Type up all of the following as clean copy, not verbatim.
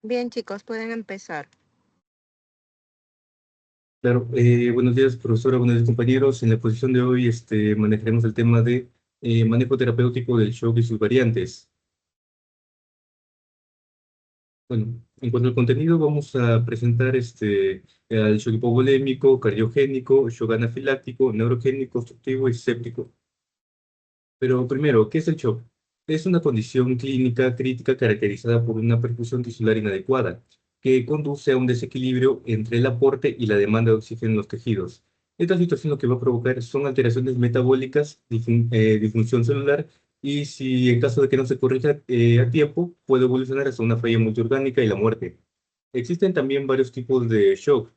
Bien, chicos, pueden empezar. Claro, buenos días, profesora, buenos días, compañeros. En la exposición de hoy manejaremos el tema de manejo terapéutico del shock y sus variantes. Bueno, en cuanto al contenido, vamos a presentar el shock hipovolémico, cardiogénico, shock anafiláctico, neurogénico, obstructivo y séptico. Pero primero, ¿qué es el shock? Es una condición clínica crítica caracterizada por una perfusión tisular inadecuada, que conduce a un desequilibrio entre el aporte y la demanda de oxígeno en los tejidos. Esta situación lo que va a provocar son alteraciones metabólicas, disfunción celular, y si en caso de que no se corrija a tiempo, puede evolucionar hasta una falla multiorgánica y la muerte. Existen también varios tipos de shock,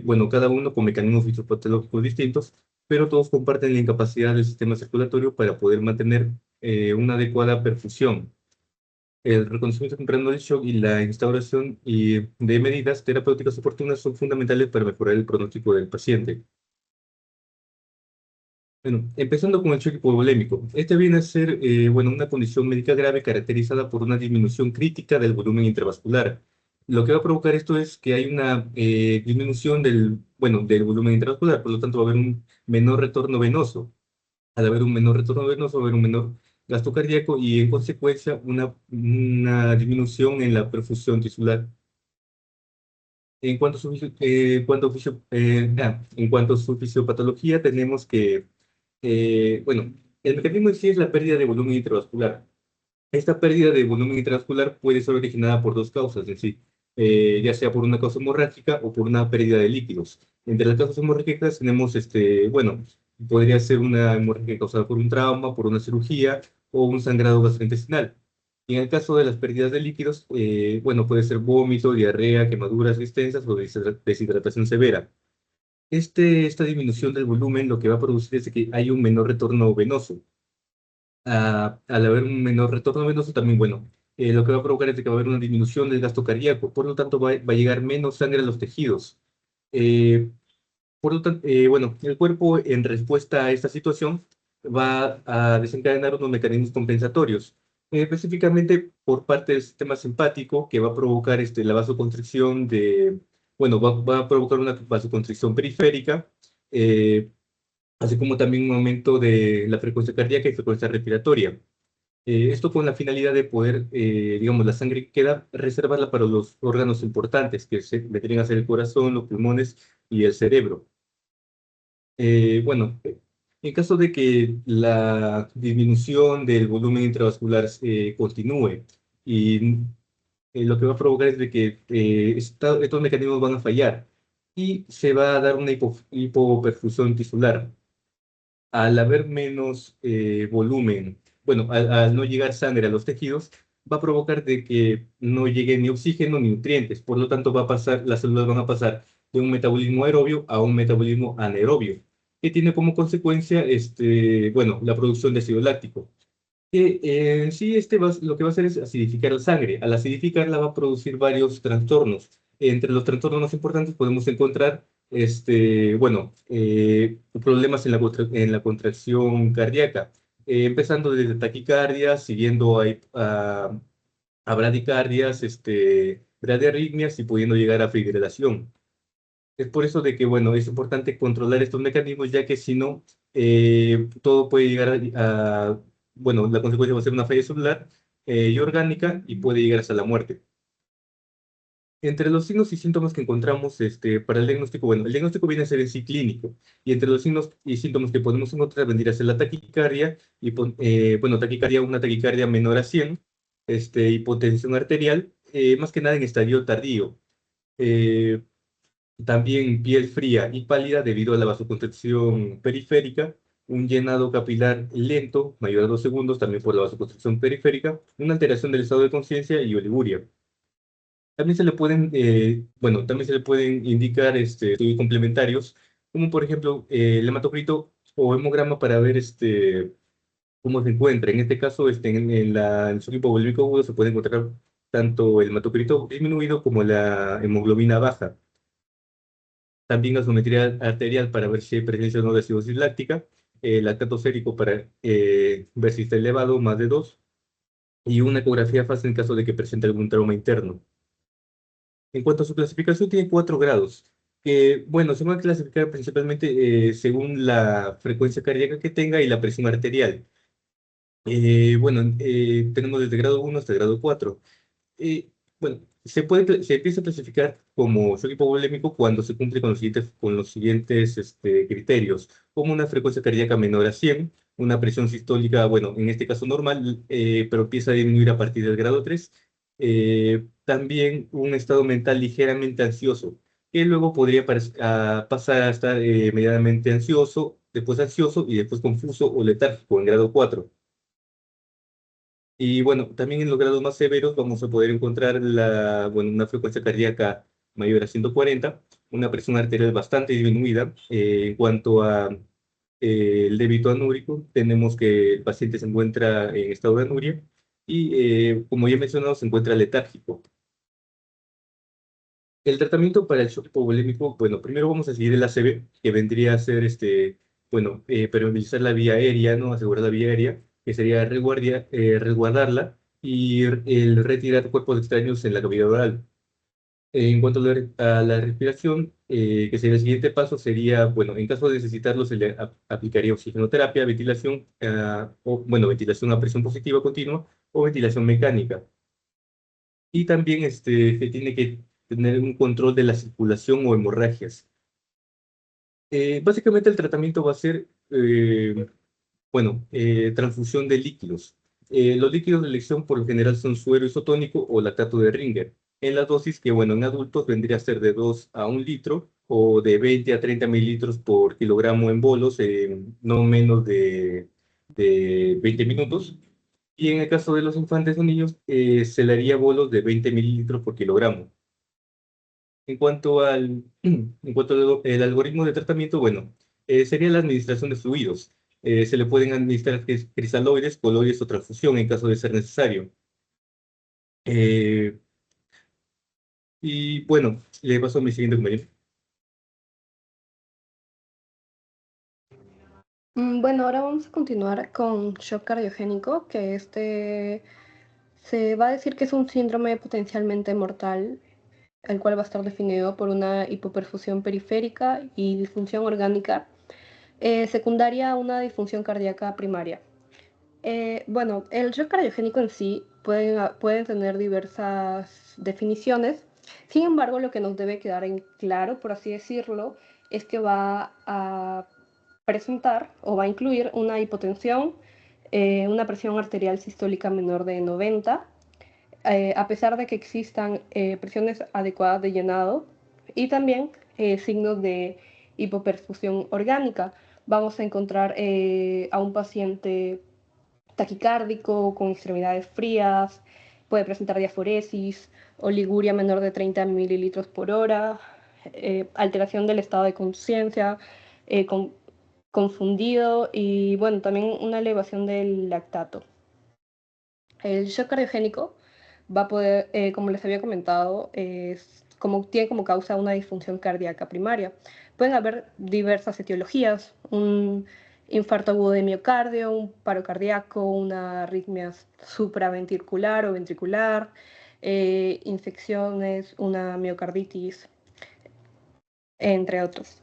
bueno, cada uno con mecanismos fisiopatológicos distintos, pero todos comparten la incapacidad del sistema circulatorio para poder mantener una adecuada perfusión. El reconocimiento temprano del shock y la instauración de medidas terapéuticas oportunas son fundamentales para mejorar el pronóstico del paciente. Bueno, empezando con el shock hipovolémico. Este viene a ser, bueno, una condición médica grave caracterizada por una disminución crítica del volumen intravascular. Lo que va a provocar esto es que hay una disminución del volumen intravascular, por lo tanto va a haber un menor retorno venoso. Al haber un menor retorno venoso, va a haber un menor gasto cardíaco y en consecuencia una disminución en la perfusión tisular. En cuanto a su fisiopatología, tenemos que bueno, el mecanismo en sí es la pérdida de volumen intravascular. Esta pérdida de volumen intravascular puede ser originada por dos causas en sí, ya sea por una causa hemorrágica o por una pérdida de líquidos. Entre las causas hemorrágicas tenemos, bueno, podría ser una hemorragia causada por un trauma, por una cirugía o un sangrado gastrointestinal. Y en el caso de las pérdidas de líquidos, bueno, puede ser vómito, diarrea, quemaduras extensas o deshidratación severa. Esta disminución del volumen lo que va a producir es que hay un menor retorno venoso. Al haber un menor retorno venoso también, bueno, lo que va a provocar es que va a haber una disminución del gasto cardíaco, por lo tanto va a llegar menos sangre a los tejidos. Eh, por lo tanto, bueno, el cuerpo en respuesta a esta situación va a desencadenar unos mecanismos compensatorios, específicamente por parte del sistema simpático que va a provocar la vasoconstricción bueno, va a provocar una vasoconstricción periférica, eh, así como también un aumento de la frecuencia cardíaca y frecuencia respiratoria. Esto con la finalidad de poder, digamos, la sangre que queda, reservarla para los órganos importantes, que vendrían a ser el corazón, los pulmones y el cerebro. Bueno, en caso de que la disminución del volumen intravascular continúe y lo que va a provocar es de que estos mecanismos van a fallar y se va a dar una hipoperfusión tisular. Al haber menos volumen, bueno, al no llegar sangre a los tejidos, va a provocar de que no llegue ni oxígeno ni nutrientes. Por lo tanto, las células van a pasar de un metabolismo aerobio a un metabolismo anaerobio, que tiene como consecuencia, bueno, la producción de ácido láctico. Que en sí lo que va a hacer es acidificar la sangre. Al acidificarla va a producir varios trastornos. Entre los trastornos más importantes podemos encontrar, bueno, problemas en la contracción cardíaca, empezando desde taquicardia, siguiendo a bradicardias, bradiarritmias y pudiendo llegar a fibrilación. Es por eso de que, bueno, es importante controlar estos mecanismos, ya que si no, todo puede llegar bueno, la consecuencia va a ser una falla celular y orgánica y puede llegar hasta la muerte. Entre los signos y síntomas que encontramos para el diagnóstico, bueno, el diagnóstico viene a ser en sí clínico, y entre los signos y síntomas que podemos encontrar vendría a ser la taquicardia, bueno, una taquicardia menor a 100, hipotensión arterial, más que nada en estadio tardío. Eh, También piel fría y pálida debido a la vasoconstricción periférica, un llenado capilar lento, mayor a 2 segundos, también por la vasoconstricción periférica, una alteración del estado de conciencia y oliguria. También se le pueden, bueno, también se le pueden indicar estudios complementarios, como por ejemplo el hematocrito o hemograma para ver cómo se encuentra. En este caso, en el suelo hipovolímico agudo se puede encontrar tanto el hematocrito disminuido como la hemoglobina baja. También gasometría arterial para ver si hay presencia o no de acidosis láctica, lactato sérico para ver si está elevado, más de 2, y una ecografía fácil en caso de que presente algún trauma interno. En cuanto a su clasificación, tiene 4 grados, que, bueno, se van a clasificar principalmente según la frecuencia cardíaca que tenga y la presión arterial. Bueno, tenemos desde grado 1 hasta grado 4. Bueno, se empieza a clasificar como shock hipovolémico cuando se cumple con los siguientes criterios, como una frecuencia cardíaca menor a 100, una presión sistólica, bueno, en este caso normal, pero empieza a disminuir a partir del grado 3. También un estado mental ligeramente ansioso, que luego podría pasar a estar medianamente ansioso y después confuso o letárgico en grado 4. Y bueno, también en los grados más severos vamos a poder encontrar bueno, una frecuencia cardíaca mayor a 140, una presión arterial bastante disminuida. En cuanto a el débito anúrico, tenemos que el paciente se encuentra en estado de anuria y, como ya he mencionado, se encuentra letárgico. El tratamiento para el shock hipovolémico, bueno, primero vamos a seguir el ACV, que vendría a ser, bueno, permeabilizar la vía aérea, ¿no? Asegurar la vía aérea, que sería resguardarla y el retirar cuerpos extraños en la cavidad oral. En cuanto a la respiración, que sería el siguiente paso, sería, bueno, en caso de necesitarlo, se le aplicaría oxigenoterapia, ventilación, o, bueno, ventilación a presión positiva continua o ventilación mecánica. Y también se tiene que tener un control de la circulación o hemorragias. Básicamente el tratamiento va a ser, bueno, transfusión de líquidos. Los líquidos de elección por lo general son suero isotónico o lactato de Ringer. En la dosis que, bueno, en adultos vendría a ser de 2 a 1 litro o de 20 a 30 mililitros por kilogramo en bolos, no menos de 20 minutos. Y en el caso de los infantes o niños, se le haría bolos de 20 mililitros por kilogramo. En cuanto al el algoritmo de tratamiento, bueno, sería la administración de fluidos. Se le pueden administrar crisaloides, coloides o transfusión en caso de ser necesario. Eh, y bueno, le paso a mi siguiente compañero. Bueno, ahora vamos a continuar con shock cardiogénico, que se va a decir que es un síndrome potencialmente mortal, el cual va a estar definido por una hipoperfusión periférica y disfunción orgánica secundaria a una disfunción cardíaca primaria. Bueno, el shock cardiogénico en sí puede tener diversas definiciones. Sin embargo, lo que nos debe quedar en claro, por así decirlo, es que va a presentar o va a incluir una hipotensión, una presión arterial sistólica menor de 90, a pesar de que existan presiones adecuadas de llenado y también signos de hipoperfusión orgánica. Vamos a encontrar a un paciente taquicárdico, con extremidades frías, puede presentar diaforesis, oliguria menor de 30 mililitros por hora, alteración del estado de conciencia, confundido y bueno, también una elevación del lactato. El shock cardiogénico va a poder, como les había comentado, tiene como causa una disfunción cardíaca primaria. Pueden haber diversas etiologías, un infarto agudo de miocardio, un paro cardíaco, una arritmia supraventricular o ventricular, infecciones, una miocarditis, entre otros.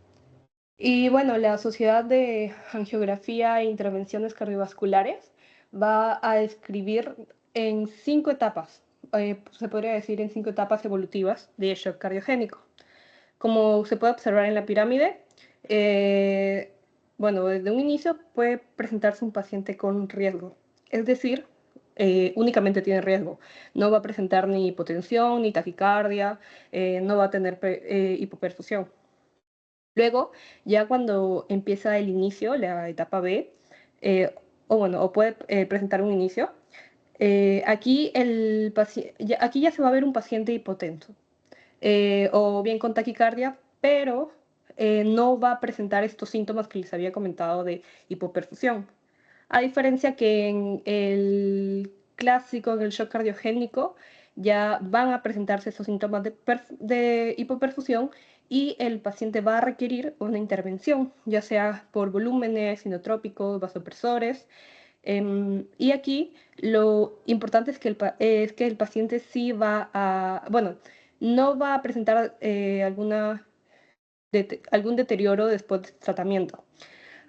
Y bueno, la Sociedad de Angiografía e Intervenciones Cardiovasculares va a describir en 5 etapas, se podría decir en 5 etapas evolutivas de shock cardiogénico. Como se puede observar en la pirámide, bueno, desde un inicio puede presentarse un paciente con riesgo, es decir, únicamente tiene riesgo. No va a presentar ni hipotensión, ni taquicardia, no va a tener hipoperfusión. Luego, ya cuando empieza el inicio, la etapa B, o bueno, o puede presentar un inicio, aquí ya se va a ver un paciente hipotenso, o bien con taquicardia, pero no va a presentar estos síntomas que les había comentado de hipoperfusión. A diferencia que en el clásico, en el shock cardiogénico, ya van a presentarse esos síntomas de hipoperfusión y el paciente va a requerir una intervención, ya sea por volúmenes inotrópicos, vasopresores, Y aquí lo importante es que el paciente sí va a, bueno, no va a presentar algún deterioro después del tratamiento,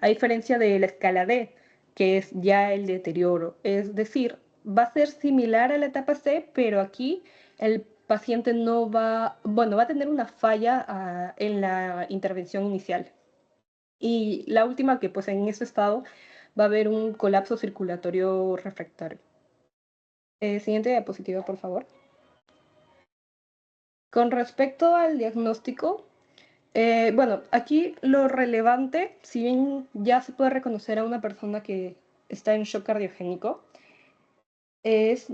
a diferencia de la escala D, que es ya el deterioro. Es decir, va a ser similar a la etapa C, pero aquí el paciente no va, bueno, va a tener una falla en la intervención inicial. Y la última, que pues en ese estado va a haber un colapso circulatorio refractario. Siguiente diapositiva, por favor. Con respecto al diagnóstico, bueno, aquí lo relevante, si bien ya se puede reconocer a una persona que está en shock cardiogénico, es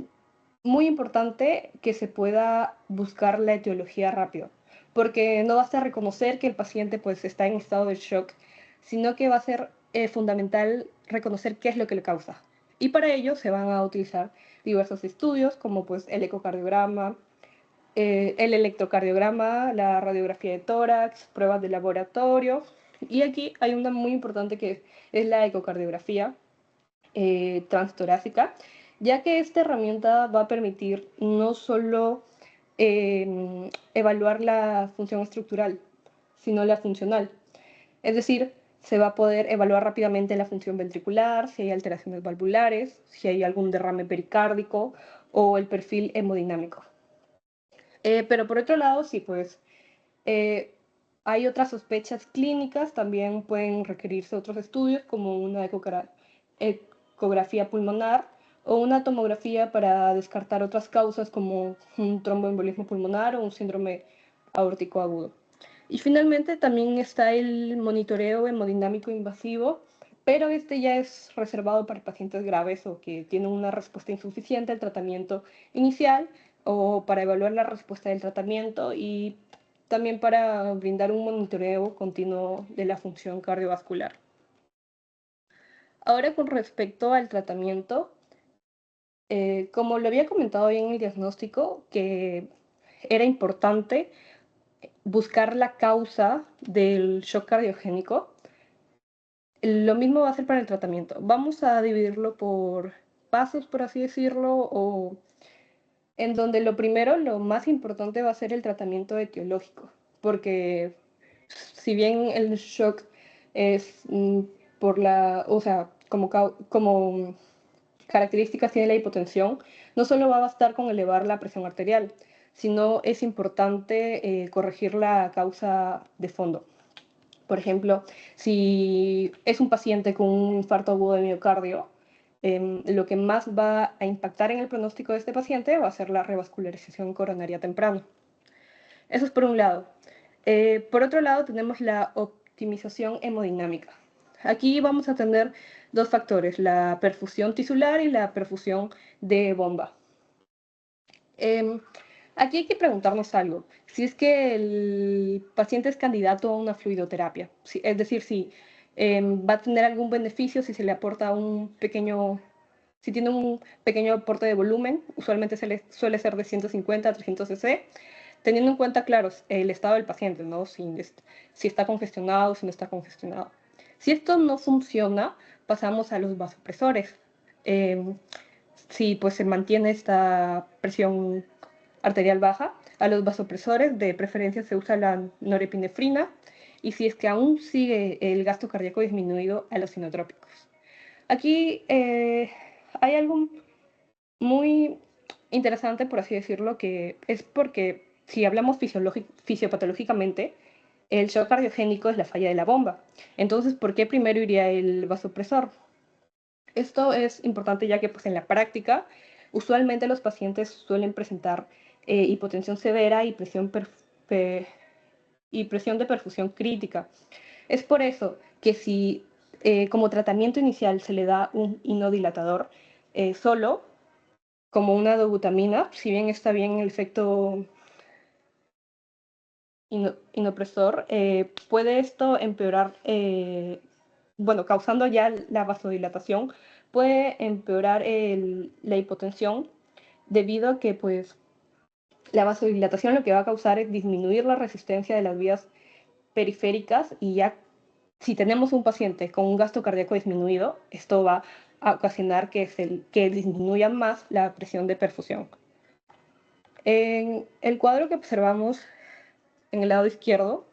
muy importante que se pueda buscar la etiología rápido, porque no basta reconocer que el paciente pues está en estado de shock, sino que va a ser fundamental reconocer qué es lo que le causa. Y para ello se van a utilizar diversos estudios, como pues el ecocardiograma, el electrocardiograma, la radiografía de tórax, pruebas de laboratorio. Y aquí hay una muy importante que es la ecocardiografía transtorácica, ya que esta herramienta va a permitir no solo evaluar la función estructural, sino la funcional. Es decir, se va a poder evaluar rápidamente la función ventricular, si hay alteraciones valvulares, si hay algún derrame pericárdico o el perfil hemodinámico. Pero por otro lado, sí, pues eh, hay otras sospechas clínicas, también pueden requerirse otros estudios como una ecografía pulmonar o una tomografía para descartar otras causas como un tromboembolismo pulmonar o un síndrome aórtico agudo. Y finalmente también está el monitoreo hemodinámico invasivo, pero este ya es reservado para pacientes graves o que tienen una respuesta insuficiente al tratamiento inicial o para evaluar la respuesta del tratamiento y también para brindar un monitoreo continuo de la función cardiovascular. Ahora con respecto al tratamiento, como lo había comentado bien en el diagnóstico, que era importante buscar la causa del shock cardiogénico, lo mismo va a ser para el tratamiento. Vamos a dividirlo por pasos, por así decirlo, o en donde lo primero, lo más importante va a ser el tratamiento etiológico, porque si bien el shock es por la, o sea, como características tiene la hipotensión, no solo va a bastar con elevar la presión arterial, sino es importante corregir la causa de fondo. Por ejemplo, si es un paciente con un infarto agudo de miocardio, lo que más va a impactar en el pronóstico de este paciente va a ser la revascularización coronaria temprana. Eso es por un lado. Por otro lado, tenemos la optimización hemodinámica. Aquí vamos a tener dos factores, la perfusión tisular y la perfusión de bomba. Aquí hay que preguntarnos algo. Si es que el paciente es candidato a una fluidoterapia, es decir, si va a tener algún beneficio si se le aporta si tiene un pequeño aporte de volumen, usualmente suele ser de 150 a 300 cc, teniendo en cuenta, claro, el estado del paciente, ¿no? Si está congestionado, si no está congestionado. Si esto no funciona, pasamos a los vasopresores. Si pues se mantiene esta presión arterial baja, a los vasopresores de preferencia se usa la norepinefrina y si es que aún sigue el gasto cardíaco disminuido, a los inotrópicos. Aquí hay algo muy interesante, por así decirlo, que es porque si hablamos fisiopatológicamente, el shock cardiogénico es la falla de la bomba. Entonces, ¿por qué primero iría el vasopresor? Esto es importante ya que pues, en la práctica usualmente los pacientes suelen presentar hipotensión severa y presión de perfusión crítica. Es por eso que si como tratamiento inicial se le da un inodilatador solo, como una dobutamina, si bien está bien el efecto inopresor, puede esto empeorar, bueno, causando ya la vasodilatación, puede empeorar la hipotensión debido a que pues la vasodilatación lo que va a causar es disminuir la resistencia de las vías periféricas y ya si tenemos un paciente con un gasto cardíaco disminuido, esto va a ocasionar que disminuya más la presión de perfusión. En el cuadro que observamos en el lado izquierdo,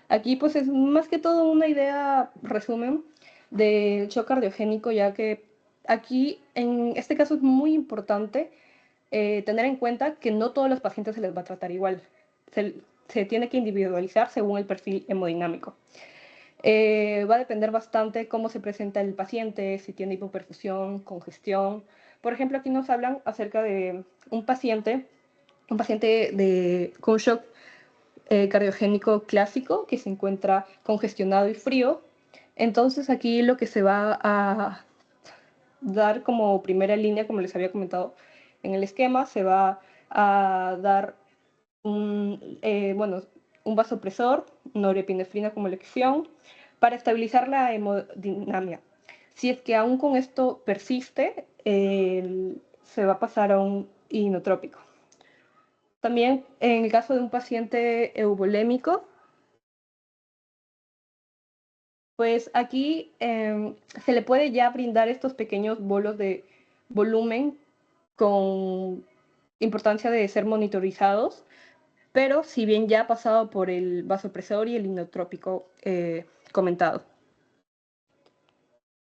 aquí pues es más que todo una idea, resumen, del shock cardiogénico, ya que aquí en este caso es muy importante tener en cuenta que no todos los pacientes se les va a tratar igual. Se tiene que individualizar según el perfil hemodinámico. Va a depender bastante cómo se presenta el paciente, si tiene hipoperfusión, congestión. Por ejemplo, aquí nos hablan acerca de un paciente con shock cardiogénico clásico que se encuentra congestionado y frío. Entonces aquí lo que se va a dar como primera línea, como les había comentado en el esquema, se va a dar un vasopresor, norepinefrina como elección, para estabilizar la hemodinamia. Si es que aún con esto persiste, se va a pasar a un inotrópico. También en el caso de un paciente eubolémico, pues aquí se le puede ya brindar estos pequeños bolos de volumen con importancia de ser monitorizados, pero si bien ya ha pasado por el vasopresor y el inotrópico comentado.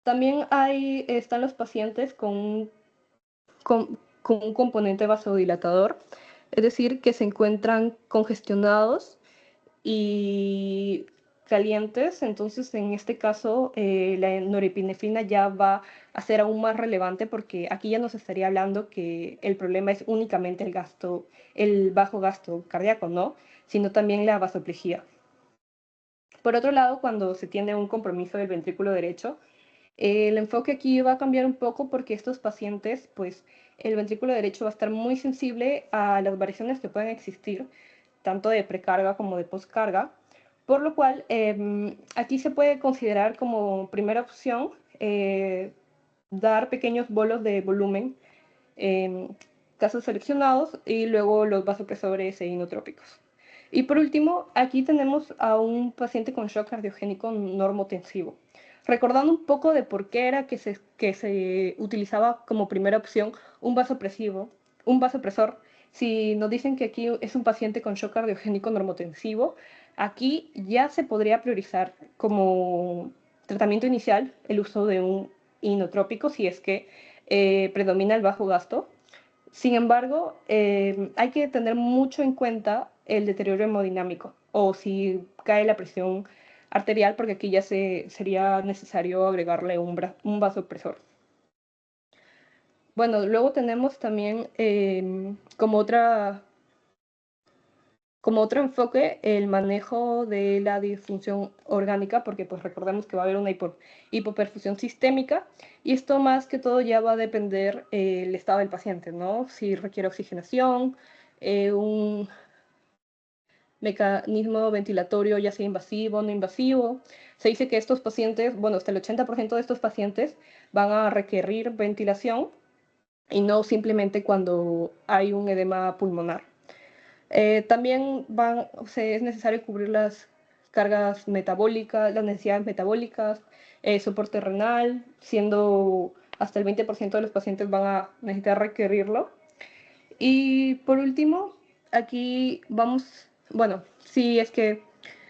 También están los pacientes con un componente vasodilatador, es decir, que se encuentran congestionados y calientes. Entonces, en este caso, la norepinefrina ya va a ser aún más relevante, porque aquí ya nos estaría hablando que el problema es únicamente el bajo gasto cardíaco, ¿no? Sino también la vasoplejía. Por otro lado, cuando se tiene un compromiso del ventrículo derecho, el enfoque aquí va a cambiar un poco, porque estos pacientes, pues el ventrículo derecho va a estar muy sensible a las variaciones que pueden existir, tanto de precarga como de postcarga, por lo cual aquí se puede considerar como primera opción dar pequeños bolos de volumen en casos seleccionados, y luego los vasopresores e inotrópicos. Y por último, aquí tenemos a un paciente con shock cardiogénico normotensivo. Recordando un poco de por qué era que se utilizaba como primera opción un vasopresor. Si nos dicen que aquí es un paciente con shock cardiogénico normotensivo, aquí ya se podría priorizar como tratamiento inicial el uso de un inotrópico si es que predomina el bajo gasto. Sin embargo, hay que tener mucho en cuenta el deterioro hemodinámico, o si cae la presión arterial, porque aquí ya sería necesario agregarle un vasopresor. Bueno, luego tenemos también como otro enfoque el manejo de la disfunción orgánica, porque pues recordemos que va a haber una hipoperfusión sistémica, y esto más que todo ya va a depender el estado del paciente, ¿no? Si requiere oxigenación, un mecanismo ventilatorio ya sea invasivo o no invasivo. Se dice que estos pacientes, bueno, hasta el 80% de estos pacientes van a requerir ventilación, y no simplemente cuando hay un edema pulmonar. También es necesario cubrir las cargas metabólicas, las necesidades metabólicas, soporte renal, siendo hasta el 20% de los pacientes van a necesitar requerirlo. Y por último, aquí bueno, sí, es que,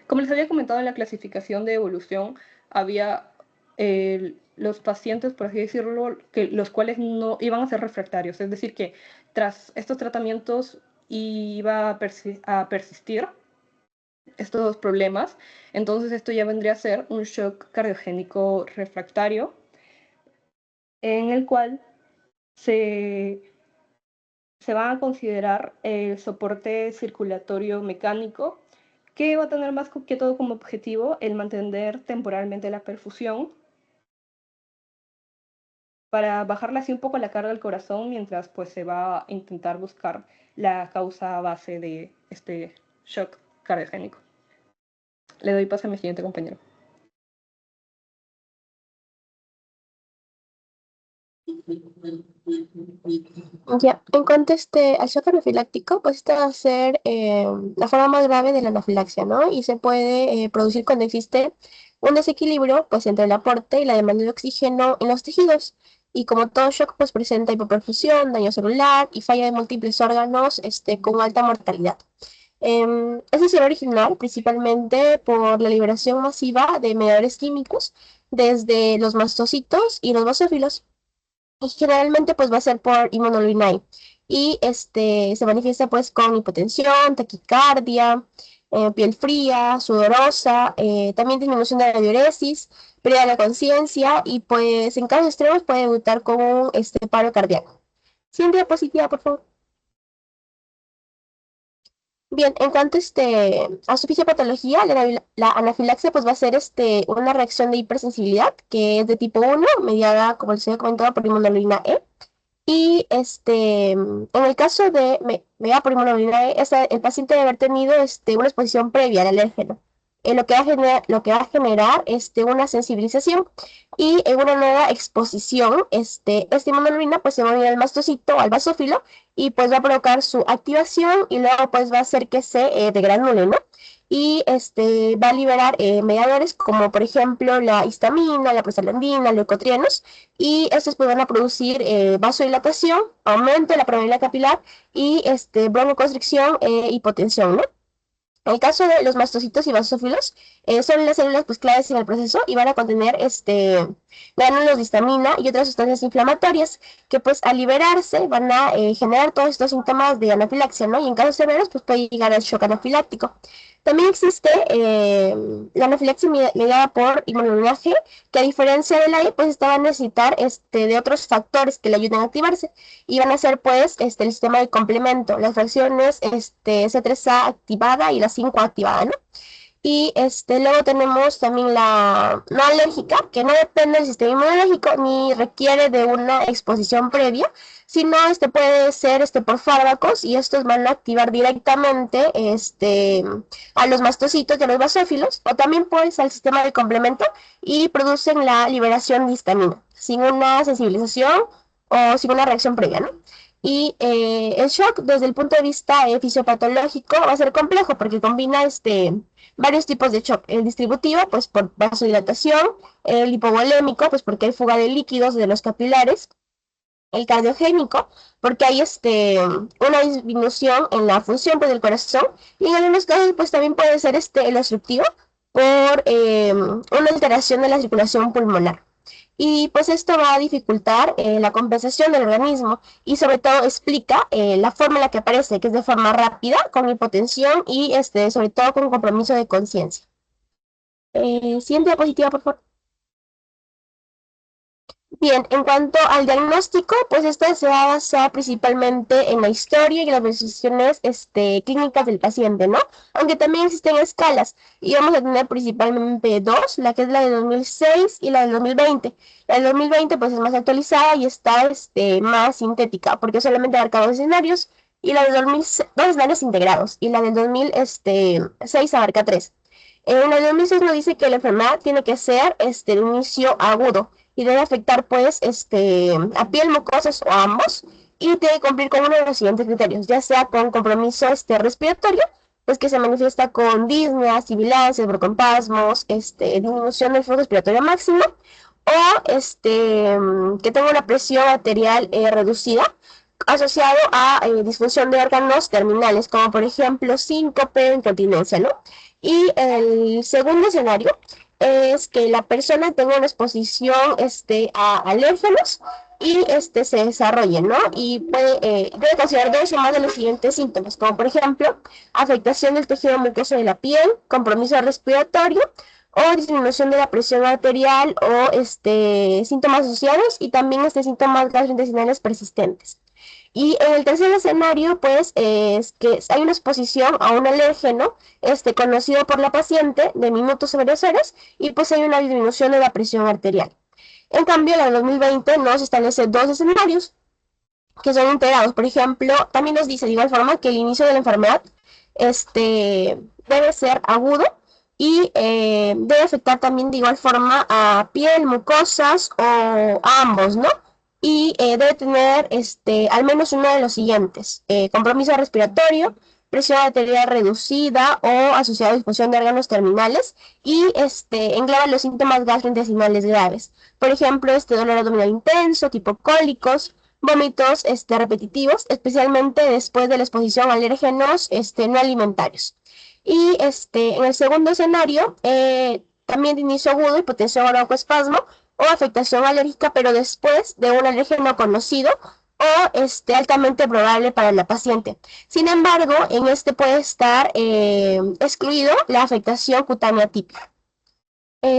como les había comentado en la clasificación de evolución, había los pacientes, por así decirlo, los cuales no iban a ser refractarios, es decir, que tras estos tratamientos iba a persistir estos problemas. Entonces esto ya vendría a ser un shock cardiogénico refractario, en el cual se van a considerar el soporte circulatorio mecánico, que va a tener más que todo como objetivo el mantener temporalmente la perfusión, para bajarle así un poco la carga al corazón, mientras pues se va a intentar buscar la causa base de este shock cardiogénico. Le doy paso a mi siguiente compañero. Ya, en cuanto al shock anafiláctico, pues esta va a ser la forma más grave de la anafilaxia, ¿no? Y se puede producir cuando existe un desequilibrio, pues, entre el aporte y la demanda de oxígeno en los tejidos. y como todo shock, pues presenta hipoperfusión, daño celular y falla de múltiples órganos con alta mortalidad. Este se original principalmente por la liberación masiva de mediadores químicos desde los mastocitos y los basófilos. Y generalmente pues va a ser por inmunoglobulina E. Y se manifiesta pues con hipotensión, taquicardia, piel fría, sudorosa, también disminución de la diuresis, pérdida de la conciencia y pues en casos extremos puede debutar con un paro cardíaco. Siguiente diapositiva, por favor. Bien, en cuanto a su fisiopatología, la anafilaxia pues va a ser una reacción de hipersensibilidad que es de tipo 1, mediada, como les había comentado, por inmunoglobulina E. Y en el caso de mediada por inmunoglobulina E, el paciente debe haber tenido una exposición previa al alérgeno, lo que va a generar una sensibilización y en una nueva exposición, esta inmunoglobulina pues se va a unir al mastocito o al basófilo y pues va a provocar su activación y luego pues va a hacer que se degranule, ¿no? Y va a liberar mediadores como por ejemplo la histamina, la prostaglandina, leucotrienos, y estos pues van a producir vasodilatación, aumento de la permeabilidad capilar y broncoconstricción e hipotensión, ¿no? En el caso de los mastocitos y basófilos, son las células pues, claves en el proceso y van a contener gránulos de histamina y otras sustancias inflamatorias que pues al liberarse van a generar todos estos síntomas de anafilaxia, ¿no? Y en casos severos pues puede llegar al shock anafiláctico. También existe la anafilaxia mediada por inmunoglobulina G, que a diferencia de la E, pues esta va a necesitar de otros factores que le ayuden a activarse y van a ser pues el sistema de complemento, las fracciones C3A activada y la 5 activada, ¿no? Y luego tenemos también la no alérgica, que no depende del sistema inmunológico ni requiere de una exposición previa, sino puede ser por fármacos y estos van a activar directamente a los mastocitos y a los basófilos o también pues al sistema de complemento y producen la liberación de histamina sin una sensibilización o sin una reacción previa, ¿no? Y el shock desde el punto de vista fisiopatológico va a ser complejo porque combina varios tipos de shock. El distributivo, pues por vasodilatación, el hipovolémico, pues porque hay fuga de líquidos de los capilares, el cardiogénico, porque hay una disminución en la función pues, del corazón, y en algunos casos pues también puede ser el obstructivo por una alteración de la circulación pulmonar. Y pues esto va a dificultar la compensación del organismo y sobre todo explica la forma en la que aparece, que es de forma rápida, con hipotensión y sobre todo con compromiso de conciencia. Siguiente diapositiva, por favor. Bien, en cuanto al diagnóstico, pues este se va a basar principalmente en la historia y en las decisiones clínicas del paciente, ¿no? Aunque también existen escalas y vamos a tener principalmente dos, la que es la de 2006 y la del 2020. La del 2020 pues es más actualizada y está más sintética porque solamente abarca dos escenarios y la del 2006, dos escenarios integrados y la del 2006 abarca tres. En la del 2006 nos dice que la enfermedad tiene que ser de inicio agudo y debe afectar pues a piel, mucosas o ambos y tiene que cumplir con uno de los siguientes criterios, ya sea con compromiso respiratorio, pues que se manifiesta con disnea, sibilancias, broncoespasmos, disminución del flujo respiratorio máximo o que tenga una presión arterial reducida asociado a disfunción de órganos terminales, como por ejemplo síncope, incontinencia, ¿no? Y el segundo escenario es que la persona tenga una exposición a alérgenos y se desarrolle, ¿no? Y debe considerar dos o más de los siguientes síntomas, como por ejemplo, afectación del tejido mucoso de la piel, compromiso respiratorio o disminución de la presión arterial o síntomas asociados y también síntomas gastrointestinales persistentes. Y en el tercer escenario, pues, es que hay una exposición a un alérgeno, conocido por la paciente de minutos a varias horas, y pues hay una disminución de la presión arterial. En cambio, en el 2020 nos establece dos escenarios que son integrados. Por ejemplo, también nos dice de igual forma que el inicio de la enfermedad debe ser agudo y debe afectar también de igual forma a piel, mucosas o a ambos, ¿no? Y debe tener al menos uno de los siguientes, compromiso respiratorio, presión arterial reducida o asociado a disfunción de órganos terminales y engloba los síntomas gastrointestinales graves. Por ejemplo, dolor abdominal intenso, tipo cólicos, vómitos repetitivos, especialmente después de la exposición a alérgenos no alimentarios. Y en el segundo escenario, también de inicio agudo, hipotensión o broncoespasmo o afectación alérgica, pero después de un alérgeno conocido o altamente probable para la paciente. Sin embargo, en puede estar excluido la afectación cutánea típica.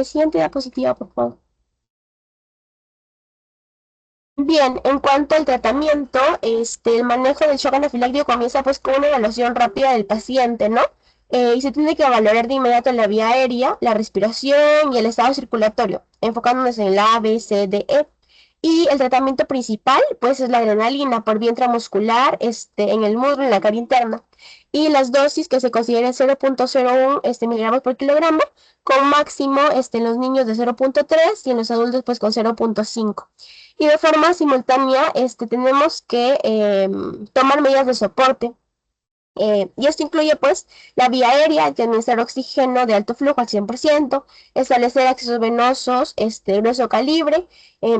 Siguiente diapositiva, por favor. Bien, en cuanto al tratamiento, el manejo del shock anafiláctico comienza pues con una evaluación rápida del paciente, ¿no? Y se tiene que valorar de inmediato la vía aérea, la respiración y el estado circulatorio, enfocándonos en la A, B, C, D, E. Y el tratamiento principal, pues, es la adrenalina por vía intramuscular, en el muslo, en la caria interna. Y las dosis que se consideran 0.01 miligramos por kilogramo, con máximo en los niños de 0.3 y en los adultos pues con 0.5. Y de forma simultánea tenemos que tomar medidas de soporte. Y esto incluye pues la vía aérea, que administrar oxígeno de alto flujo al 100%, establecer accesos venosos grueso calibre,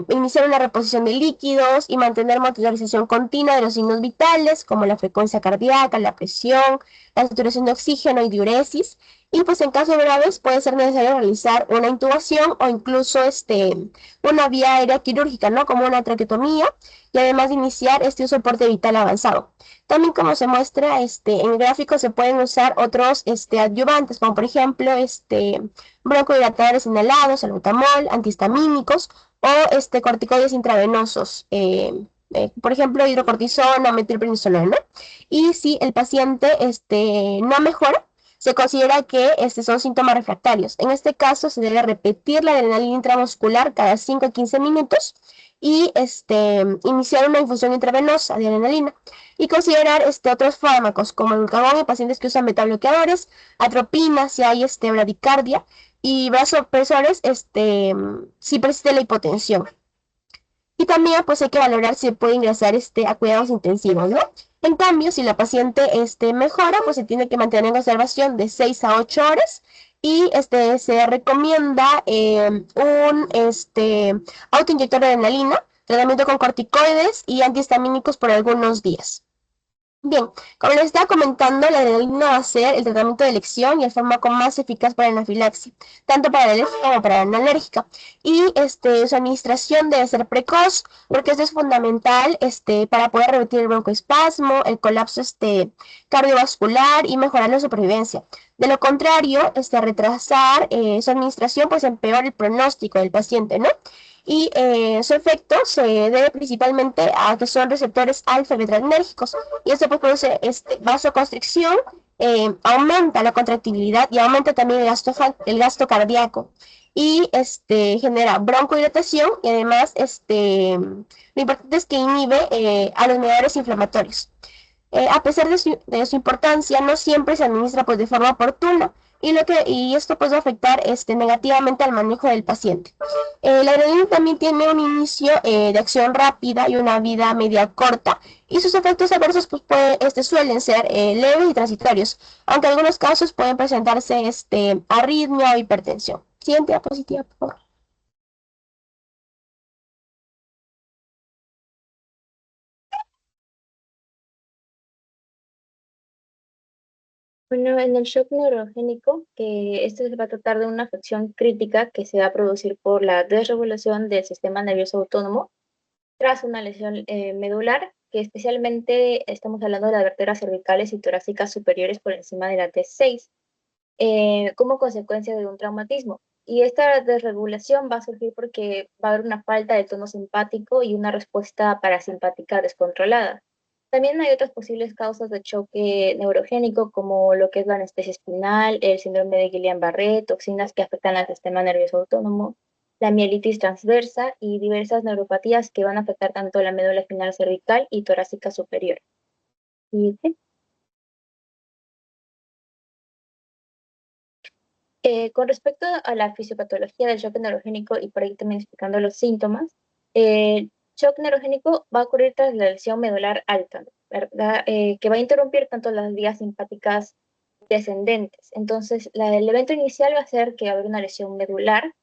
iniciar una reposición de líquidos y mantener monitorización continua de los signos vitales como la frecuencia cardíaca, la presión, la saturación de oxígeno y diuresis. Y pues en casos graves puede ser necesario realizar una intubación o incluso una vía aérea quirúrgica, ¿no? Como una traqueotomía, y además de iniciar un soporte vital avanzado. También como se muestra en el gráfico se pueden usar otros adyuvantes, como por ejemplo broncodilatadores inhalados, salbutamol, antihistamínicos o corticoides intravenosos, por ejemplo hidrocortisona, metilprednisolona, ¿no? Y si el paciente no mejora, se considera que son síntomas refractarios. En este caso se debe repetir la adrenalina intramuscular cada 5 a 15 minutos y iniciar una infusión intravenosa de adrenalina y considerar otros fármacos como el glucagón en pacientes que usan beta-bloqueadores, atropina si hay bradicardia y vasopresores si persiste la hipotensión. Y también pues hay que valorar si puede ingresar a cuidados intensivos, ¿no? En cambio, si la paciente mejora, pues se tiene que mantener en observación de 6 a 8 horas y se recomienda un autoinyector de adrenalina, tratamiento con corticoides y antihistamínicos por algunos días. Bien, como les estaba comentando, la adrenalina va a ser el tratamiento de elección y el fármaco más eficaz para la anafilaxia, tanto para la alérgica como para la no alérgica. Y su administración debe ser precoz, porque esto es fundamental para poder revertir el broncoespasmo, el colapso cardiovascular y mejorar la supervivencia. De lo contrario, retrasar su administración pues empeora el pronóstico del paciente, ¿no? Y su efecto se debe principalmente a que son receptores alfa y beta-adrenérgicos y esto pues produce vasoconstricción, aumenta la contractibilidad y aumenta también el gasto cardíaco y genera broncodilatación y además lo importante es que inhibe a los mediadores inflamatorios. A pesar de su importancia, no siempre se administra pues de forma oportuna y esto puede afectar negativamente al manejo del paciente. La adrenalina también tiene un inicio de acción rápida y una vida media corta y sus efectos adversos pues, suelen ser leves y transitorios, aunque en algunos casos pueden presentarse arritmia o hipertensión. Siguiente diapositiva, por favor. Bueno, en el shock neurogénico, que este se va a tratar de una afección crítica que se va a producir por la desregulación del sistema nervioso autónomo tras una lesión medular, que especialmente estamos hablando de las vértebras cervicales y torácicas superiores por encima de la T6, como consecuencia de un traumatismo. Y esta desregulación va a surgir porque va a haber una falta de tono simpático y una respuesta parasimpática descontrolada. También hay otras posibles causas de choque neurogénico, como lo que es la anestesia espinal, el síndrome de Guillain-Barré, toxinas que afectan al sistema nervioso autónomo, la mielitis transversa y diversas neuropatías que van a afectar tanto la médula espinal cervical y torácica superior. ¿Sí? Con respecto a la fisiopatología del shock neurogénico y por ahí también explicando los síntomas, shock neurogénico va a ocurrir tras la lesión medular alta, ¿verdad? Que va a interrumpir tanto las vías simpáticas descendentes. Entonces, el evento inicial va a ser que va a haber una lesión medular,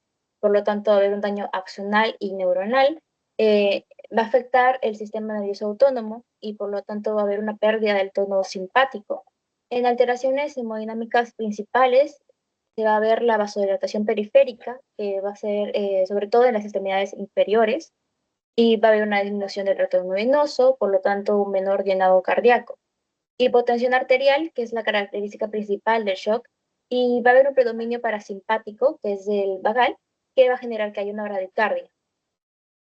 por lo tanto va a haber un daño axonal y neuronal, va a afectar el sistema nervioso autónomo y por lo tanto va a haber una pérdida del tono simpático. En alteraciones hemodinámicas principales se va a ver la vasodilatación periférica, que va a ser sobre todo en las extremidades inferiores, y va a haber una disminución del retorno venoso, por lo tanto un menor llenado cardíaco. Hipotensión arterial, que es la característica principal del shock, y va a haber un predominio parasimpático, que es el vagal, que va a generar que haya una bradicardia.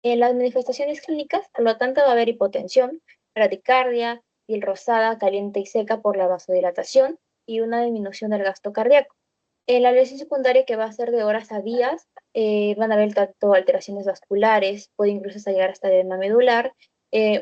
En las manifestaciones clínicas, por lo tanto, va a haber hipotensión, bradicardia, piel rosada, caliente y seca por la vasodilatación y una disminución del gasto cardíaco. En la lesión secundaria, que va a ser de horas a días, van a haber tanto alteraciones vasculares, puede incluso llegar hasta edema medular,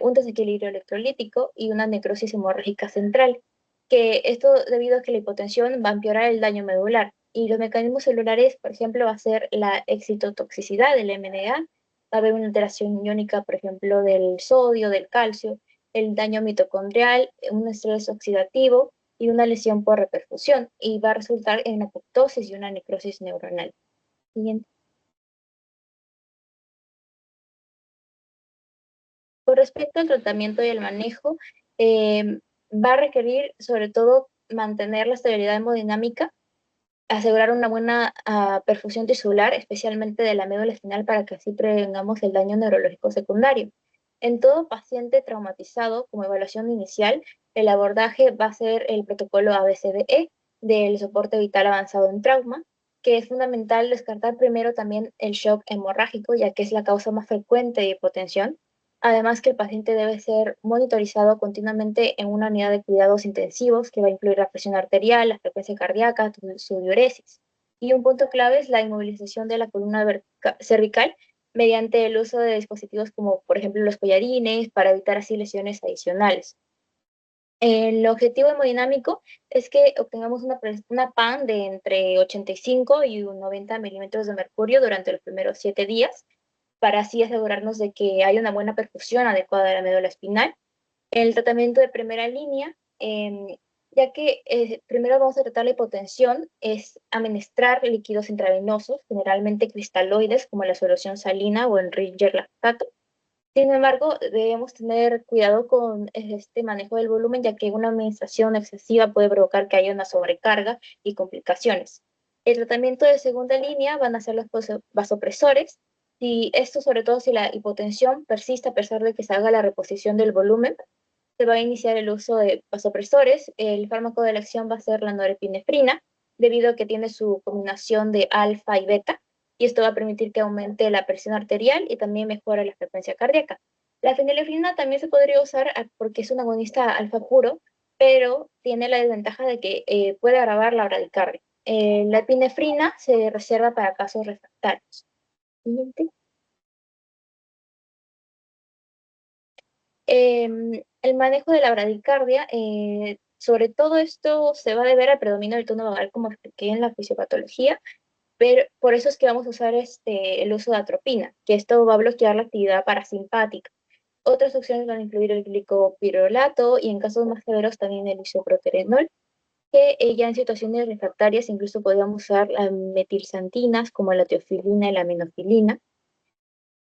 un desequilibrio electrolítico y una necrosis hemorrágica central, que esto debido a que la hipotensión va a empeorar el daño medular. Y los mecanismos celulares, por ejemplo, va a ser la excitotoxicidad del MDA, va a haber una alteración iónica, por ejemplo, del sodio, del calcio, el daño mitocondrial, un estrés oxidativo y una lesión por reperfusión, y va a resultar en apoptosis y una necrosis neuronal. Siguiente. Con respecto al tratamiento y el manejo, va a requerir sobre todo mantener la estabilidad hemodinámica, asegurar una buena perfusión tisular, especialmente de la médula espinal, para que así prevengamos el daño neurológico secundario. En todo paciente traumatizado, como evaluación inicial, el abordaje va a ser el protocolo ABCDE del soporte vital avanzado en trauma, que es fundamental descartar primero también el shock hemorrágico, ya que es la causa más frecuente de hipotensión. Además que el paciente debe ser monitorizado continuamente en una unidad de cuidados intensivos que va a incluir la presión arterial, la frecuencia cardíaca, su diuresis. Y un punto clave es la inmovilización de la columna cervical mediante el uso de dispositivos como por ejemplo los collarines para evitar así lesiones adicionales. El objetivo hemodinámico es que obtengamos una PAN de entre 85 y 90 milímetros de mercurio durante los primeros 7 días, para así asegurarnos de que hay una buena perfusión adecuada de la médula espinal. El tratamiento de primera línea, ya que primero vamos a tratar la hipotensión, es administrar líquidos intravenosos, generalmente cristaloides como la solución salina o el Ringer lactato. Sin embargo, debemos tener cuidado con este manejo del volumen, ya que una administración excesiva puede provocar que haya una sobrecarga y complicaciones. El tratamiento de segunda línea van a ser los vasopresores, y esto sobre todo si la hipotensión persiste a pesar de que se haga la reposición del volumen, se va a iniciar el uso de vasopresores. El fármaco de elección va a ser la norepinefrina, debido a que tiene su combinación de alfa y beta, y esto va a permitir que aumente la presión arterial y también mejore la frecuencia cardíaca. La fenilefrina también se podría usar porque es un agonista alfa puro, pero tiene la desventaja de que puede agravar la bradicardia. La epinefrina se reserva para casos refractarios. Siguiente. El manejo de la bradicardia, sobre todo esto se va a deber al predominio del tono vagal, como expliqué en la fisiopatología, pero por eso es que vamos a usar el uso de atropina, que esto va a bloquear la actividad parasimpática. Otras opciones van a incluir el glicopirrolato y en casos más severos también el isoproterenol, que ya en situaciones refractarias incluso podríamos usar las metilxantinas como la teofilina y la minofilina.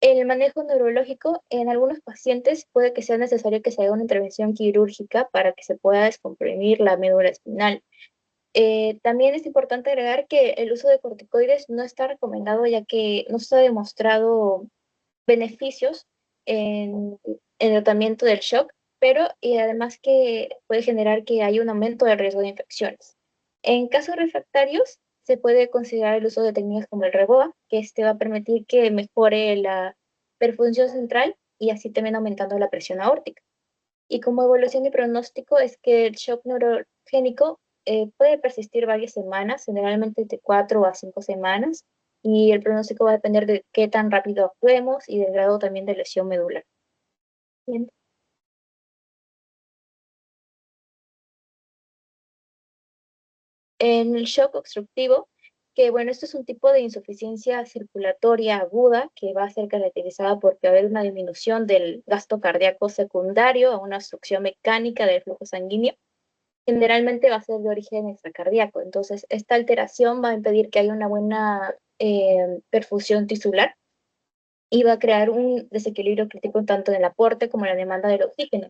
El manejo neurológico, en algunos pacientes puede que sea necesario que se haga una intervención quirúrgica para que se pueda descomprimir la médula espinal. También es importante agregar que el uso de corticoides no está recomendado, ya que no se ha demostrado beneficios en el tratamiento del shock, pero y además que puede generar que haya un aumento del riesgo de infecciones. En casos refractarios, se puede considerar el uso de técnicas como el REBOA, que este va a permitir que mejore la perfunción central y así también aumentando la presión aórtica. Y como evaluación y pronóstico es que el shock neurogénico puede persistir varias semanas, generalmente de 4 a 5 semanas, y el pronóstico va a depender de qué tan rápido actuemos y del grado también de lesión medular. Bien. En el shock obstructivo, que, bueno, esto es un tipo de insuficiencia circulatoria aguda que va a ser caracterizada porque va a haber una disminución del gasto cardíaco secundario a una obstrucción mecánica del flujo sanguíneo. Generalmente va a ser de origen extracardíaco. Entonces, esta alteración va a impedir que haya una buena perfusión tisular y va a crear un desequilibrio crítico tanto en el aporte como en la demanda del oxígeno,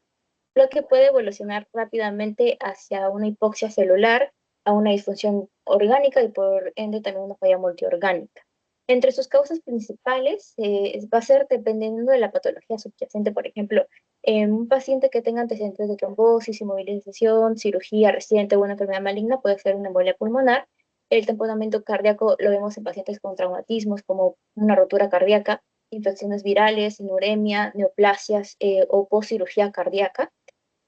lo que puede evolucionar rápidamente hacia una hipoxia celular, a una disfunción orgánica y por ende también una falla multiorgánica. Entre sus causas principales va a ser dependiendo de la patología subyacente, por ejemplo, en un paciente que tenga antecedentes de trombosis, inmovilización, cirugía reciente o una enfermedad maligna puede ser una embolia pulmonar. El tamponamiento cardíaco lo vemos en pacientes con traumatismos como una rotura cardíaca, infecciones virales, inuremia, neoplasias o postcirugía cardíaca.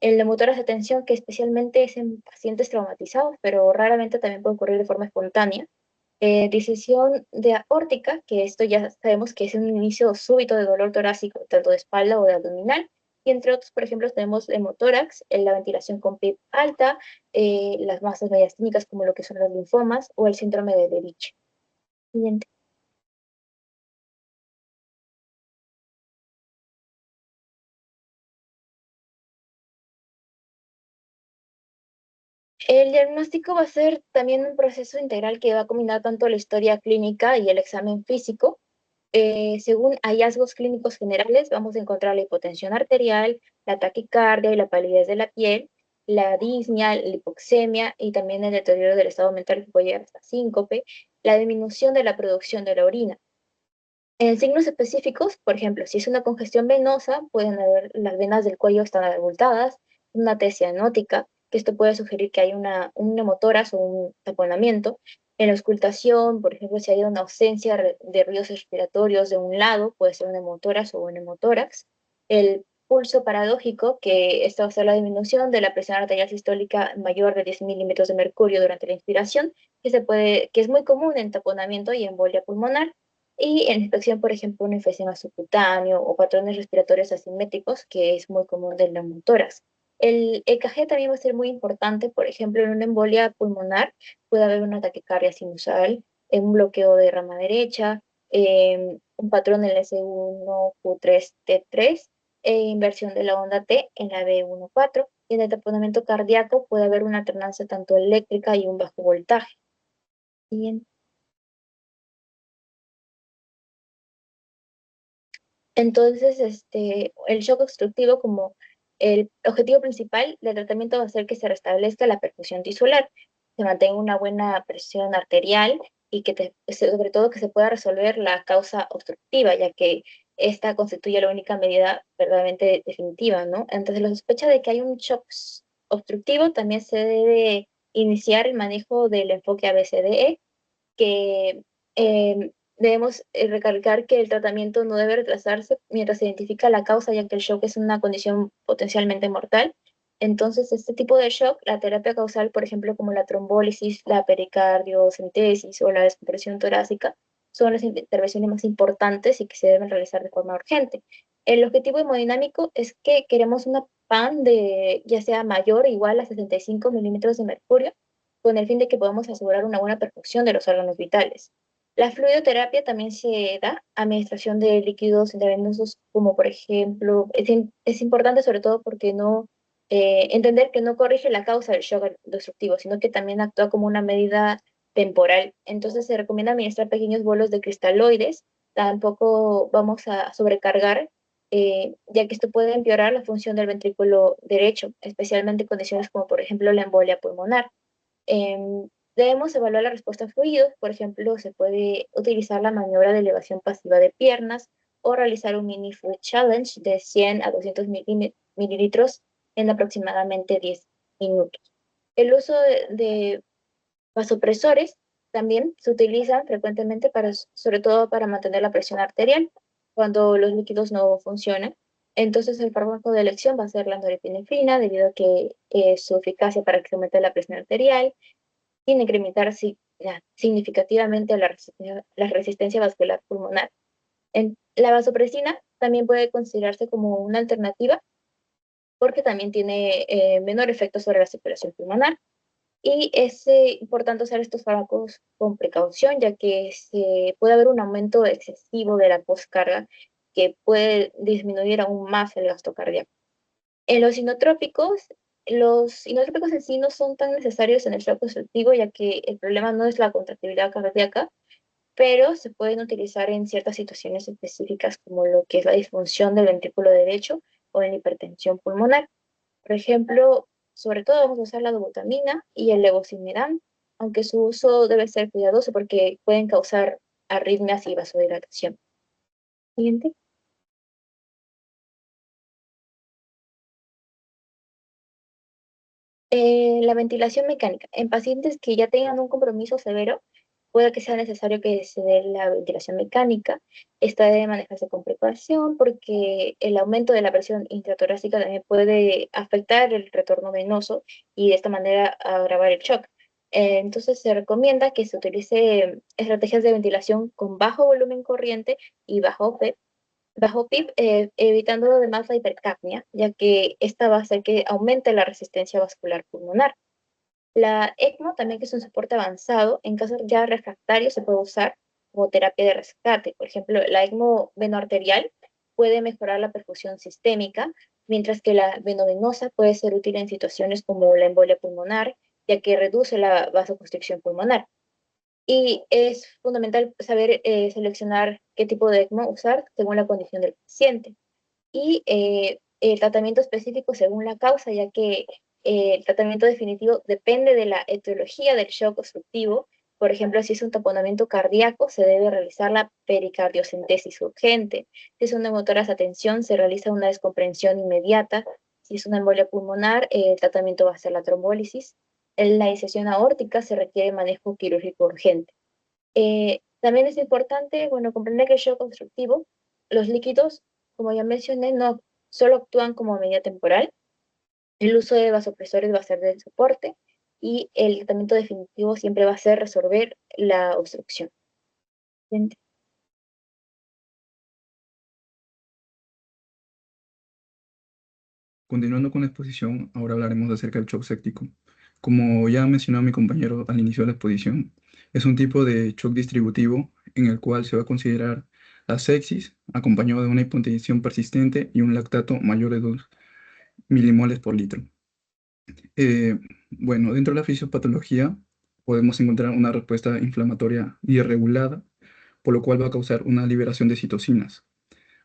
El neumotórax de tensión, que especialmente es en pacientes traumatizados, pero raramente también puede ocurrir de forma espontánea. Disección de aórtica, que esto ya sabemos que es un inicio súbito de dolor torácico, tanto de espalda o de abdominal. Y entre otros, por ejemplo, tenemos hemotórax, la ventilación con PIB alta, las masas mediastínicas como lo que son los linfomas o el síndrome de Derich. Siguiente. El diagnóstico va a ser también un proceso integral que va a combinar tanto la historia clínica y el examen físico. Según hallazgos clínicos generales, vamos a encontrar la hipotensión arterial, la taquicardia y la palidez de la piel, la disnea, la hipoxemia y también el deterioro del estado mental que puede llegar hasta síncope, la disminución de la producción de la orina. En signos específicos, por ejemplo, si es una congestión venosa, pueden haber las venas del cuello están abultadas, una atresia cianótica, que esto puede sugerir que hay un neumotórax o un taponamiento. En la auscultación, por ejemplo, si hay una ausencia de ruidos respiratorios de un lado, puede ser un neumotórax o un neumotórax. El pulso paradójico, que esto va a ser la disminución de la presión arterial sistólica mayor de 10 milímetros de mercurio durante la inspiración, que es muy común en taponamiento y embolia pulmonar. Y en inspección, por ejemplo, una infección subcutáneo o patrones respiratorios asimétricos, que es muy común del neumotórax. El EKG también va a ser muy importante, por ejemplo, en una embolia pulmonar puede haber una taquicardia sinusal, un bloqueo de rama derecha, un patrón en el S1Q3T3 e inversión de la onda T en la B14. Y en el taponamiento cardíaco puede haber una alternancia tanto eléctrica y un bajo voltaje. Bien. Entonces, el shock obstructivo como el objetivo principal del tratamiento va a ser que se restablezca la perfusión tisular, se mantenga una buena presión arterial y sobre todo que se pueda resolver la causa obstructiva, ya que esta constituye la única medida verdaderamente definitiva, ¿no? Entonces, la sospecha de que hay un shock obstructivo también se debe iniciar el manejo del enfoque ABCDE, que debemos recalcar que el tratamiento no debe retrasarse mientras se identifica la causa, ya que el shock es una condición potencialmente mortal. Entonces, este tipo de shock, la terapia causal, por ejemplo, como la trombólisis, la pericardiocentesis o la descompresión torácica, son las intervenciones más importantes y que se deben realizar de forma urgente. El objetivo hemodinámico es que queremos una PAN de ya sea mayor o igual a 65 milímetros de mercurio, con el fin de que podamos asegurar una buena perfusión de los órganos vitales. La fluidoterapia también se da administración de líquidos intravenosos, como por ejemplo, es importante sobre todo porque no entender que no corrige la causa del shock destructivo, sino que también actúa como una medida temporal. Entonces se recomienda administrar pequeños bolos de cristaloides, tampoco vamos a sobrecargar, ya que esto puede empeorar la función del ventrículo derecho, especialmente en condiciones como por ejemplo la embolia pulmonar. Debemos evaluar la respuesta a fluidos, por ejemplo, se puede utilizar la maniobra de elevación pasiva de piernas o realizar un mini fluid challenge de 100 a 200 mililitros en aproximadamente 10 minutos. El uso de vasopresores también se utilizan frecuentemente sobre todo para mantener la presión arterial cuando los líquidos no funcionan. Entonces el fármaco de elección va a ser la norepinefrina debido a que su eficacia para que se aumente la presión arterial sin incrementar significativamente la resistencia vascular pulmonar. La vasopresina también puede considerarse como una alternativa porque también tiene menor efecto sobre la circulación pulmonar. Y es importante usar estos fármacos con precaución, ya que puede haber un aumento excesivo de la postcarga que puede disminuir aún más el gasto cardíaco. En los inotrópicos en sí no son tan necesarios en el shock obstructivo, ya que el problema no es la contractilidad cardíaca, pero se pueden utilizar en ciertas situaciones específicas, como lo que es la disfunción del ventrículo derecho o en hipertensión pulmonar. Por ejemplo, sobre todo vamos a usar la dobutamina y el levosimendan, aunque su uso debe ser cuidadoso porque pueden causar arritmias y vasodilatación. Siguiente. La ventilación mecánica. En pacientes que ya tengan un compromiso severo, puede que sea necesario que se dé la ventilación mecánica. Esta debe manejarse con precaución porque el aumento de la presión intratorácica también puede afectar el retorno venoso y de esta manera agravar el shock. Entonces se recomienda que se utilice estrategias de ventilación con bajo volumen corriente y bajo PIB, evitando además la hipercapnia, ya que esta va a hacer que aumente la resistencia vascular pulmonar. La ECMO también, que es un soporte avanzado, en casos ya refractarios se puede usar como terapia de rescate. Por ejemplo, la ECMO venoarterial puede mejorar la perfusión sistémica, mientras que la venovenosa puede ser útil en situaciones como la embolia pulmonar, ya que reduce la vasoconstricción pulmonar. Y es fundamental saber seleccionar qué tipo de ECMO usar según la condición del paciente. Y el tratamiento específico según la causa, ya que el tratamiento definitivo depende de la etiología del shock obstructivo. Por ejemplo, si es un taponamiento cardíaco, se debe realizar la pericardiocentesis urgente. Si es un neumotórax a tensión, se realiza una descomprensión inmediata. Si es una embolia pulmonar, el tratamiento va a ser la trombólisis. En la disección aórtica se requiere manejo quirúrgico urgente. También es importante, bueno, comprender que el shock obstructivo, los líquidos, como ya mencioné, no solo actúan como medida temporal. El uso de vasopresores va a ser de soporte y el tratamiento definitivo siempre va a ser resolver la obstrucción. Siguiente. Continuando con la exposición, ahora hablaremos acerca del shock séptico. Como ya mencionó mi compañero al inicio de la exposición, es un tipo de shock distributivo en el cual se va a considerar la sepsis acompañado de una hipotensión persistente y un lactato mayor de 2 milimoles por litro. Bueno, dentro de la fisiopatología podemos encontrar una respuesta inflamatoria irregulada, por lo cual va a causar una liberación de citocinas,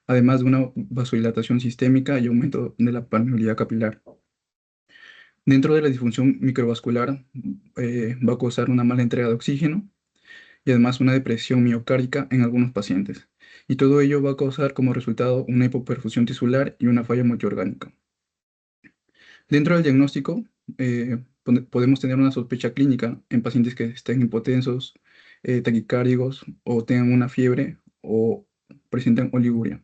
además de una vasodilatación sistémica y aumento de la permeabilidad capilar. Dentro de la disfunción microvascular va a causar una mala entrega de oxígeno y además una depresión miocárdica en algunos pacientes. Y todo ello va a causar como resultado una hipoperfusión tisular y una falla multiorgánica. Dentro del diagnóstico podemos tener una sospecha clínica en pacientes que estén hipotensos, taquicárdicos o tengan una fiebre o presenten oliguria.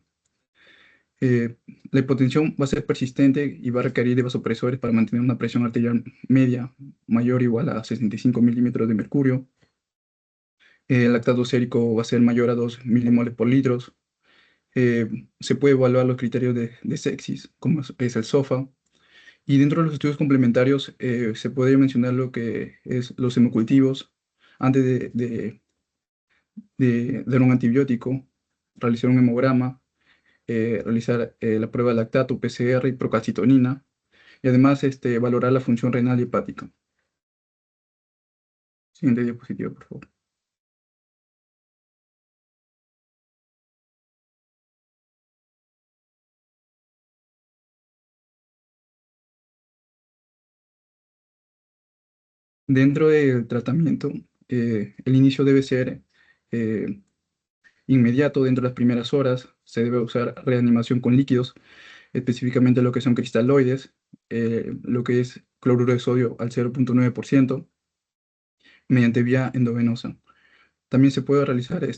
La hipotensión va a ser persistente y va a requerir de vasopresores para mantener una presión arterial media mayor o igual a 65 milímetros de mercurio. El lactato sérico va a ser mayor a 2 milimoles por litro. Se puede evaluar los criterios de sepsis, como es el SOFA. Y dentro de los estudios complementarios se puede mencionar lo que es los hemocultivos antes de dar un antibiótico, realizar un hemograma, realizar la prueba de lactato, PCR y procalcitonina, y además valorar la función renal y hepática. Siguiente diapositiva, por favor. Dentro del tratamiento, el inicio debe ser inmediato dentro de las primeras horas. Se debe usar reanimación con líquidos, específicamente lo que son cristaloides, lo que es cloruro de sodio al 0,9%, mediante vía endovenosa. También se puede realizar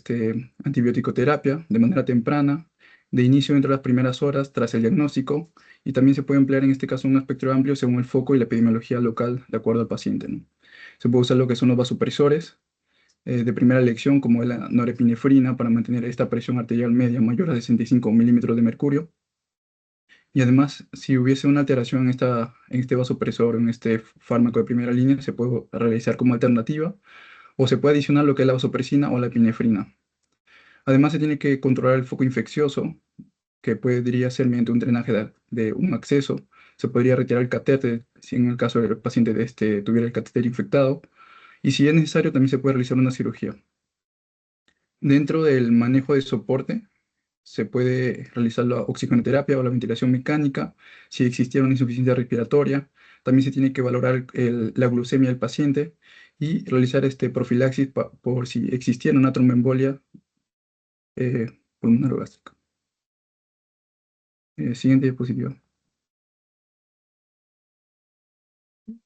antibiótico terapia de manera temprana, de inicio entre las primeras horas tras el diagnóstico, y también se puede emplear en este caso un espectro amplio según el foco y la epidemiología local de acuerdo al paciente, ¿no? Se puede usar lo que son los vasopresores de primera elección, como la norepinefrina, para mantener esta presión arterial media mayor a 65 milímetros de mercurio. Y además, si hubiese una alteración en este vasopresor, en este fármaco de primera línea, se puede realizar como alternativa o se puede adicionar lo que es la vasopresina o la epinefrina. Además, se tiene que controlar el foco infeccioso, que podría ser mediante un drenaje de un acceso. Se podría retirar el catéter si en el caso del paciente tuviera el catéter infectado. Y si es necesario, también se puede realizar una cirugía. Dentro del manejo de soporte, se puede realizar la oxigenoterapia o la ventilación mecánica si existiera una insuficiencia respiratoria. También se tiene que valorar la glucemia del paciente y realizar profilaxis por si existiera una tromboembolia pulmonar o gástrica. Siguiente diapositiva.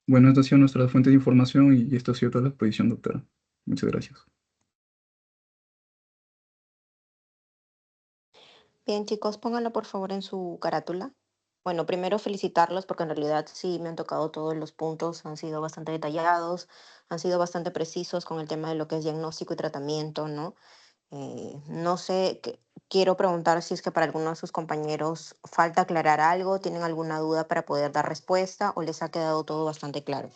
Bueno, esta ha sido nuestra fuente de información y esto ha sido toda la exposición, doctora. Muchas gracias. Bien, chicos, pónganlo por favor en su carátula. Bueno, primero felicitarlos porque en realidad sí me han tocado todos los puntos, han sido bastante detallados, han sido bastante precisos con el tema de lo que es diagnóstico y tratamiento, ¿no? No sé, quiero preguntar si es que para alguno de sus compañeros falta aclarar algo, tienen alguna duda para poder dar respuesta o les ha quedado todo bastante claro.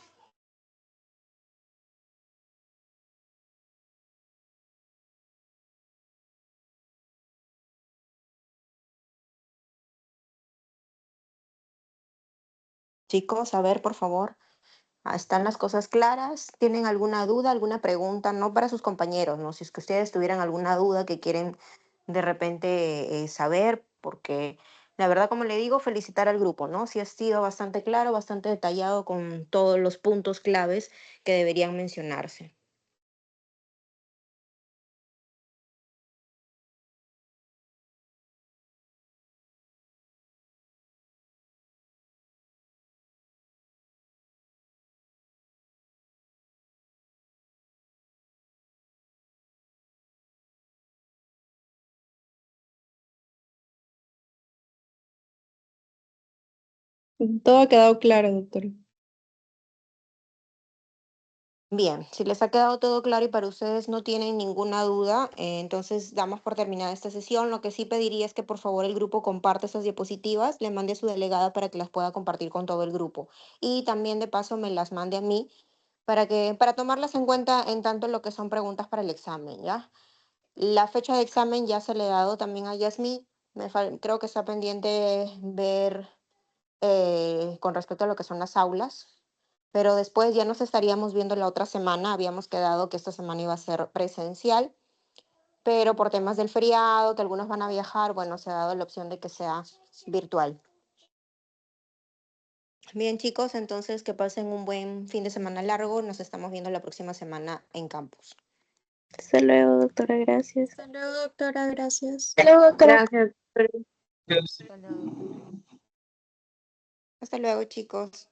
Chicos, a ver, por favor. ¿Están las cosas claras? ¿Tienen alguna duda, alguna pregunta? No para sus compañeros, ¿no? Si es que ustedes tuvieran alguna duda que quieren de repente saber, porque la verdad, como le digo, felicitar al grupo, ¿no? Sí ha sido bastante claro, bastante detallado con todos los puntos claves que deberían mencionarse. Todo ha quedado claro, doctor. Bien, si les ha quedado todo claro y para ustedes no tienen ninguna duda, entonces damos por terminada esta sesión. Lo que sí pediría es que por favor el grupo comparte esas diapositivas, le mande a su delegada para que las pueda compartir con todo el grupo. Y también de paso me las mande a mí para tomarlas en cuenta en tanto lo que son preguntas para el examen, ¿ya? La fecha de examen ya se le ha dado también a Yasmín. Creo que está pendiente ver con respecto a lo que son las aulas, pero después ya nos estaríamos viendo la otra semana. Habíamos quedado que esta semana iba a ser presencial, pero por temas del feriado, que algunos van a viajar, bueno, se ha dado la opción de que sea virtual. Bien, chicos, entonces que pasen un buen fin de semana largo. Nos estamos viendo la próxima semana en campus. Hasta luego, doctora, gracias. Hasta luego, doctora, gracias. Hasta luego, doctora. Gracias. Hasta luego, chicos.